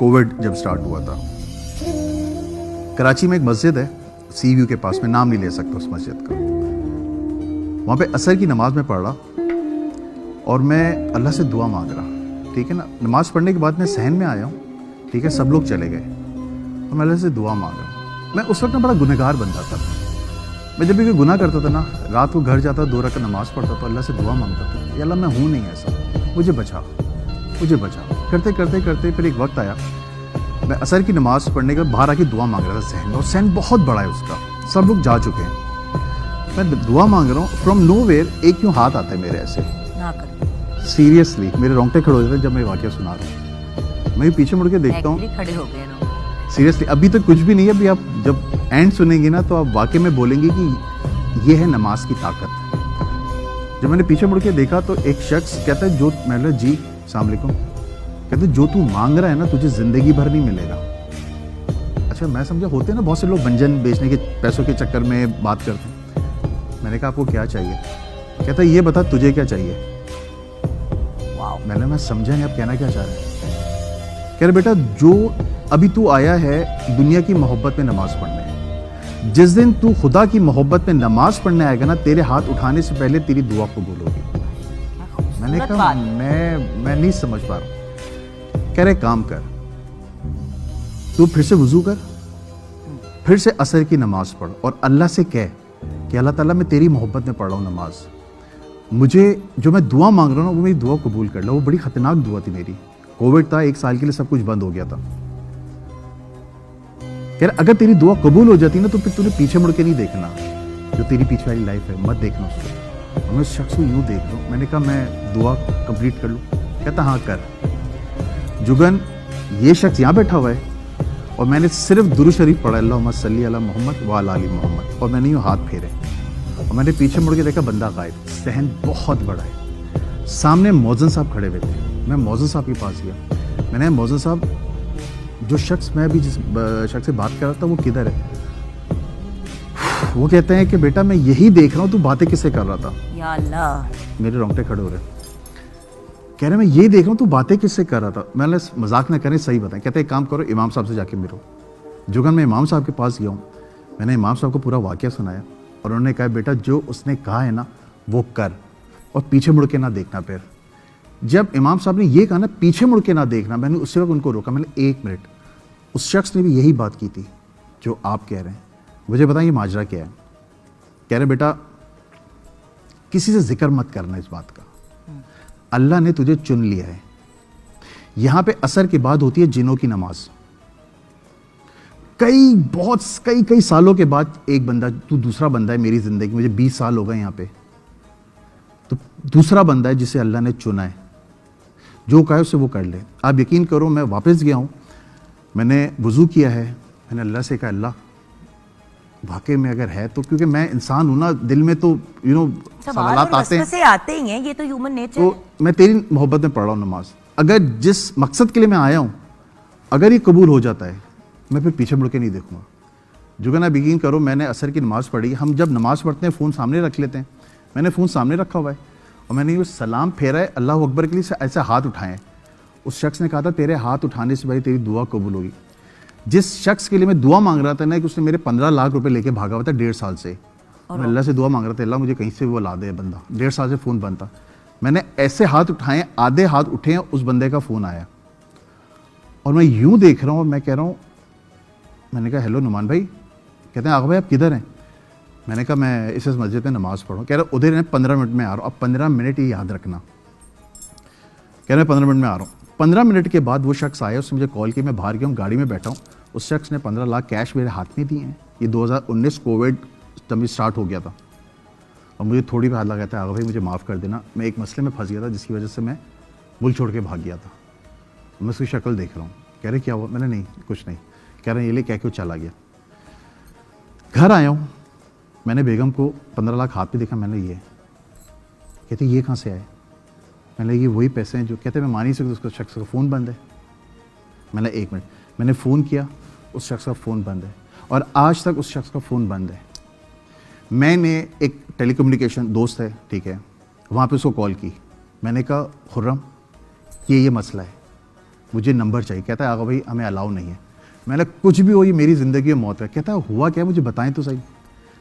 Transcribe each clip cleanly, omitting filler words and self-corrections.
Covid जब start हुआ था, कराची में एक मस्जिद है सी व्यू के पास में, नाम नहीं ले सकता उस मस्जिद का। वहाँ पे असर की नमाज में पढ़ रहा और मैं अल्लाह से दुआ मांग रहा, ठीक है ना। नमाज पढ़ने के बाद मैं सहन में आया हूँ, ठीक है, सब लोग चले गए और मैं अल्लाह से दुआ मांग रहा हूँ। मैं उस वक्त ना बड़ा गुनहगार बंदा था। मैं जब भी कोई गुनाह करता था ना, रात को घर जाता, 2 रकात नमाज पढ़ता था, अल्लाह से दुआ मांगता था, या अल्लाह मैं हूँ नहीं ऐसा, मुझे बचा, मुझे बचा। करते करते करते फिर एक वक्त आया, मैं असर की नमाज पढ़ने के बाहर आके दुआ मांग रहा था सहन में, और सहन बहुत बड़ा है उसका, सब लोग जा चुके हैं। मैं दुआ मांग रहा हूँ, फ्रॉम नोवेयर एक यूँ हाथ आता है मेरे ऐसे, सीरियसली मेरे रोंगटे खड़े हो जाते हैं जब मैं वाक़या सुना रहा हूँ। मैं पीछे मुड़ के देखता हूँ, खड़े हो गए ना। सीरियसली अभी तो कुछ भी नहीं है, अभी आप जब एंड सुनेंगे ना तो आप वाकई में बोलेंगे कि ये है नमाज की ताकत। जब मैंने पीछे मुड़ के देखा तो एक शख्स कहता है, जो मैंने जी अस्सलाम वालेकुम, कहते जो तू मांग रहा है ना तुझे ज़िंदगी भर नहीं मिलेगा। अच्छा, मैं समझा होते हैं ना बहुत से लोग व्यंजन बेचने के पैसों के चक्कर में बात करते हैं। मैंने कहा आपको क्या चाहिए? कहता ये बता तुझे क्या चाहिए। मैं समझा नहीं आप कहना क्या चाह रहे हैं। कह रहे बेटा जो अभी तू आया है दुनिया की मोहब्बत में नमाज पढ़ने, जिस दिन तू खुदा की मोहब्बत में नमाज पढ़ने आएगा ना, तेरे हाथ उठाने से पहले तेरी दुआ कबूल होगी। मैंने कहा मैं नहीं समझ पा रहा हूँ। कह रहे काम कर, तू फिर से वुजू कर, फिर से असर की नमाज पढ़ और अल्लाह से कह कि अल्लाह ताला मैं तेरी मोहब्बत में पढ़ रहा हूँ नमाज, मुझे जो मैं दुआ मांग रहा हूँ ना वो मेरी दुआ कबूल कर लो। वो बड़ी खतरनाक दुआ थी मेरी, कोविड था, 1 साल के लिए सब कुछ बंद हो गया था। कह रहे अगर तेरी दुआ कबूल हो जाती ना तो फिर तूने पीछे मुड़ के नहीं देखना, जो तेरी पीछे वाली लाइफ है मत देखना उसको। और मैं उस शख्स को यूँ देख रहा हूँ। मैंने कहा मैं दुआ कंप्लीट कर लूँ? कहता हाँ कर। जुगन ये शख्स यहाँ बैठा हुआ है और मैंने सिर्फ दुरूद शरीफ पढ़ा, अल्लाहुम्मा सल्ली अला मोहम्मद व अला आलि मोहम्मद, और मैंने यूँ हाथ फेरे और मैंने पीछे मुड़ के देखा बंदा गायब। सहन बहुत बड़ा है। सामने मौज़न साहब खड़े हुए थे। मैं मौज़न साहब के पास गया, मैंने मौज़न साहब जो शख्स मैं अभी जिस शख्स से बात कर रहा था वो किधर है? वो कहते हैं कि बेटा मैं यही देख रहा हूँ तू बातें किससे कर रहा था। या अल्लाह, मेरे रोंगटे खड़े हो रहे। कह रहे मैं यही देख रहा हूँ तू बातें किससे कर रहा था। मैंने मजाक न करें, सही बताएं। कहते एक काम करो, इमाम साहब से जाके मिलो। जुगन मैं इमाम साहब के पास गया हूँ, मैंने इमाम साहब को पूरा वाक़या सुनाया और उन्होंने कहा बेटा जो उसने कहा है ना वो कर और पीछे मुड़ के ना देखना। फिर जब इमाम साहब ने ये कहा ना पीछे मुड़ के ना देखना, मैंने उसी वक्त उनको रोका। मैंने 1 मिनट, उस शख्स ने भी यही बात की थी जो आप कह रहे हैं, मुझे बताएं ये माजरा क्या है। कह रहे बेटा किसी से जिक्र मत करना इस बात का, अल्लाह ने तुझे चुन लिया है। यहां पे असर के बाद होती है जिनों की नमाज। कई सालों के बाद एक बंदा, तू दूसरा बंदा है मेरी जिंदगी, मुझे 20 साल हो गए यहाँ पे, तो दूसरा बंदा है जिसे अल्लाह ने चुना है। जो कहा है उसे वो कर ले। आप यकीन करो मैं वापस गया हूँ, मैंने वुज़ू किया है, मैंने अल्लाह से कहा अल्लाह वाकई में अगर है तो, क्योंकि मैं इंसान हूं ना, दिल में तो सवालात आते हैं, आते ही हैं, ये तो ह्यूमन नेचर है। तो मैं तेरी मोहब्बत में पढ़ रहा हूँ नमाज, अगर जिस मकसद के लिए मैं आया हूँ अगर ये कबूल हो जाता है मैं फिर पीछे मुड़ के नहीं देखूंगा। जुगन आप यकीन करो मैंने असर की नमाज पढ़ी। हम जब नमाज पढ़ते हैं फ़ोन सामने रख लेते हैं, मैंने फ़ोन सामने रखा हुआ है और मैंने ये सलाम फेरा है अल्लाह अकबर के लिए, ऐसे हाथ उठाए। उस शख्स ने कहा था तेरे हाथ उठाने से भाई तेरी दुआ कबूल होगी। जिस शख्स के लिए मैं दुआ मांग रहा था ना कि उसने मेरे 15 लाख रुपए लेके भागा हुआ था 1.5 साल से, मैं अल्लाह से दुआ मांग रहा था अल्लाह मुझे कहीं से वो ला दे बंदा, 1.5 साल से फ़ोन बंद था। मैंने ऐसे हाथ उठाए, आधे हाथ उठे हैं, उस बंदे का फ़ोन आया और मैं यूँ देख रहा हूँ और मैं कह रहा हूँ, मैंने कहा हेलो नुमान भाई। कहते हैं आगा भाई आप किधर हैं? मैंने कहा मैं इस मस्जिद में नमाज़ पढ़ूँ। कह रहा उधर है 15 मिनट में आ रहा हूँ। अब 15 मिनट ही याद रखना। कह रहे 15 मिनट में आ रहा हूँ। 15 मिनट के बाद वो शख्स आया, उसने मुझे कॉल की, मैं बाहर गया हूँ, गाड़ी में बैठा हूँ। उस शख्स ने 15 लाख कैश मेरे हाथ में दिए हैं। ये 2019 कोविड तब स्टार्ट हो गया था और मुझे थोड़ी भी हाथ लगा था आगा भाई मुझे माफ़ कर देना, मैं एक मसले में फंस गया था जिसकी वजह से मैं मुल्क छोड़ के भाग गया था। मैं उसकी शक्ल देख रहा हूँ। कह रहे क्या हुआ? मैंने नहीं कुछ नहीं। कह रहे ये ले क्या क्यों चला गया। घर आया हूँ, मैंने बेगम को 15 लाख हाथ पे देखा। मैंने ये कहते ये कहाँ से आए? मैंने ये वही पैसे हैं जो, कहते मैं मान ही सकता, उसका शख्स का फ़ोन बंद है। मैंने 1 मिनट, मैंने फ़ोन किया, उस शख्स का फ़ोन बंद है और आज तक उस शख्स का फ़ोन बंद है। मैंने एक टेलीकम्युनिकेशन दोस्त है, ठीक है, वहाँ पे उसको कॉल की। मैंने कहा खुर्रम ये मसला है। مجھے نمبر چاہیے. کہتا ہے آغا بھائی ہمیں الاؤ نہیں ہے. میں نے کچھ بھی ہو یہ میری زندگی میں موت ہے. کہتا ہے ہوا کیا مجھے بتائیں تو صحیح.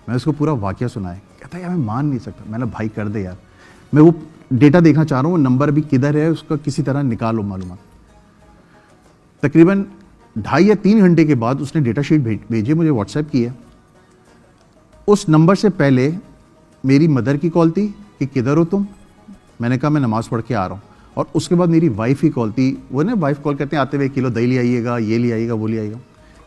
میں اس کو پورا واقعہ سنایا. کہتا ہے یار میں مان نہیں سکتا. میں نے بھائی کر دے یار, میں وہ ڈیٹا دیکھنا چاہ رہا ہوں, وہ نمبر ابھی کدھر ہے اس کا کسی طرح نکالو معلومات. تقریباً 2.5 یا 3 گھنٹے کے بعد اس نے ڈیٹا شیٹ بھیجے مجھے, واٹس ایپ کی ہے. اس نمبر سے پہلے میری مدر کی کال تھی کہ کدھر ہو تم. میں نے کہا میں نماز پڑھ کے آ رہا ہوں. اور اس کے بعد میری وائف کی کال تھی. وہ نا وائف کال کرتے ہیں آتے ہوئے 1 کلو دہی لے آئیے گا, یہ لے آئیے گا, وہ لے آئیے گا.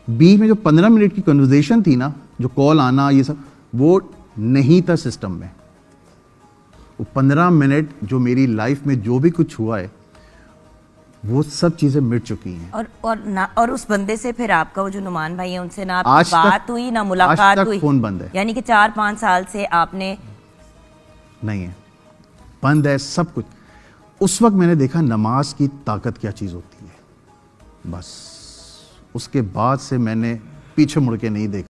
بیچ میں جو 15 منٹ کی کنورزیشن تھی نا, جو کال آنا یہ سب, وہ نہیں تھا سسٹم میں. وہ 15 منٹ جو میری لائف میں جو بھی کچھ ہوا ہے وہ سب چیزیں مٹ چکی ہیں. اور اس بندے سے پھر آپ کا وہ جو نعمان بھائی ہیں ان سے نہ آج تک بات ہوئی نہ ملاقات ہوئی. فون بند ہے. یعنی کہ 4-5 سال سے آپ نے نہیں ہے, بند ہے سب کچھ. اس وقت میں نے دیکھا نماز کی طاقت کیا چیز ہوتی ہے. بس اس کے بعد سے میں نے پیچھے مڑ کے نہیں دیکھا.